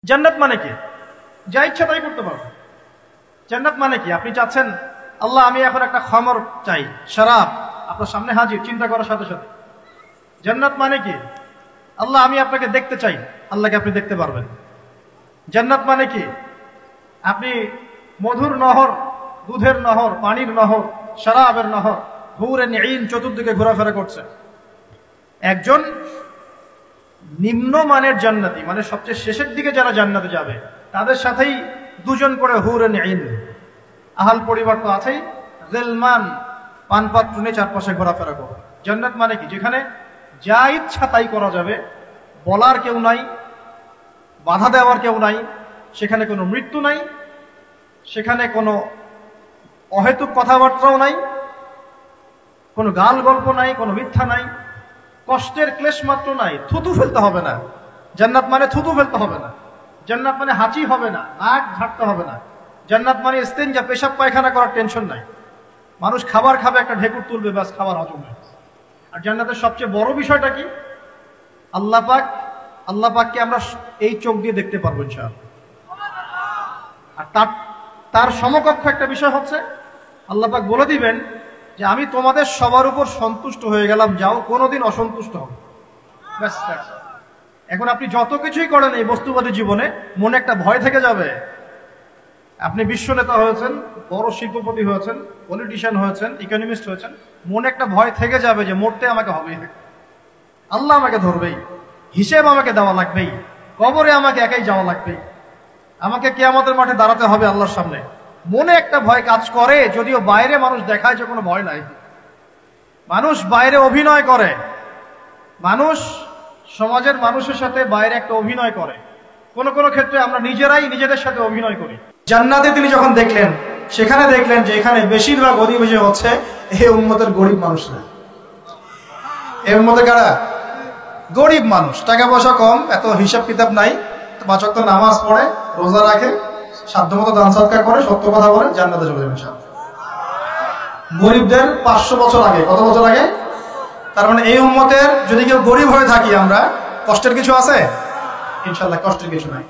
জান্নাত মানে কি? যা ইচ্ছা তাই করতে পারবে। জান্নাত মানে কি? আপনি চাচ্ছেন আল্লাহ আমি এখন একটা খামর চাই, শরাব আপনার সামনে হাজির, চিন্তা করার সাথে সাথে। জান্নাত মানে কি? আল্লাহ আমি আপনাকে দেখতে চাই, আল্লাহকে আপনি দেখতে পারবেন। জান্নাত মানে কি? আপনি মধুর নহর, দুধের নহর, পানির নহর, শরাবের নহর, হুরে নিঈন চতুর্দিকে ঘোরাফেরা করছে। একজন নিম্নমানের জান্নাতি, মানে সবচেয়ে শেষের দিকে যারা জান্নাতে যাবে তাদের সাথেই দুজন করে হুরে নিঈন, আহাল পরিবার তো আছেই, গিলমান পানপাত্র নিয়ে চারপাশে ঘোরাফেরা করবে। জান্নাত মানে কি? যেখানে যা ইচ্ছা তাই করা যাবে, বলার কেউ নাই, বাধা দেওয়ার কেউ নাই, সেখানে কোনো মৃত্যু নাই, সেখানে কোনো অহেতুক কথাবার্তাও নাই, কোনো গাল গল্প নাই, কোনো মিথ্যা নাই, কষ্টের ক্লেশ মাত্র নাই, থুতু ফেলতে হবে না। জান্নাত মানে থুতু ফেলতে হবে না। জান্নাত মানে হাঁচি হবে না, নাক ঝাড়তে হবে না। জান্নাত মানে ইস্তেঞ্জা, পেশাব পায়খানা করার টেনশন নাই। মানুষ খাবার খাবে, একটা ঢেকুর তুলবে, ব্যাস খাবার হজম হয়। আর জান্নাতের সবচেয়ে বড় বিষয়টা কি? আল্লাহ পাককে আমরা এই চোখ দিয়ে দেখতে পারবো ইনশাআল্লাহ। আর তার সমকক্ষ একটা বিষয় হচ্ছে আল্লাহ পাক বলে দিবেন যে আমি তোমাদের সবার উপর সন্তুষ্ট হয়ে গেলাম, যাও কোনোদিন অসন্তুষ্ট হবে। ব্যাস। এখন আপনি যত কিছুই করেন এই বস্তুবাদী জীবনে, মনে একটা ভয় থেকে যাবে। আপনি বিশ্ব নেতা হয়েছেন, বড় শিল্পপতি হয়েছেন, পলিটিশিয়ান হয়েছেন, ইকোনমিস্ট হয়েছেন, মনে একটা ভয় থেকে যাবে যে মরতে আমাকে হবেই, আল্লাহ আমাকে ধরবেই, হিসেব আমাকে দেওয়া লাগবেই, কবরে আমাকে একাই যাওয়া লাগবেই, আমাকে কিয়ামতের মাঠে দাঁড়াতে হবে আল্লাহর সামনে। মনে একটা ভয় কাজ করে, যদিও বাইরে মানুষ দেখায় যে কোনো ভয় নাই। মানুষ বাইরে অভিনয় করে, মানুষ সমাজের মানুষের সাথে বাইরে একটা অভিনয় করে। কোন কোন ক্ষেত্রে আমরা নিজেরাই নিজেদের সাথে অভিনয় করি। জান্নাতে তিনি যখন দেখলেন, সেখানে দেখলেন যে এখানে বেশিরভাগ অধিবাসী হচ্ছে এই উম্মতের গরিব মানুষরা। এই উম্মতে কারা? গরিব মানুষ, টাকা পয়সা কম, এত হিসাব কিতাব নাই, 5 ওয়াক্ত নামাজ পড়ে, রোজা রাখে, সাধ্যমতো দান সদকা করে, সত্য কথা বলে, জান্নাতে চলে যাবেন ইনশাআল্লাহ। গরিবদের 500 বছর আগে, কত বছর আগে? তার মানে এই উম্মতের যদি কেউ গরিব হয়ে থাকি আমরা, কষ্টের কিছু আছে? ইনশাআল্লাহ কষ্টের কিছু নাই।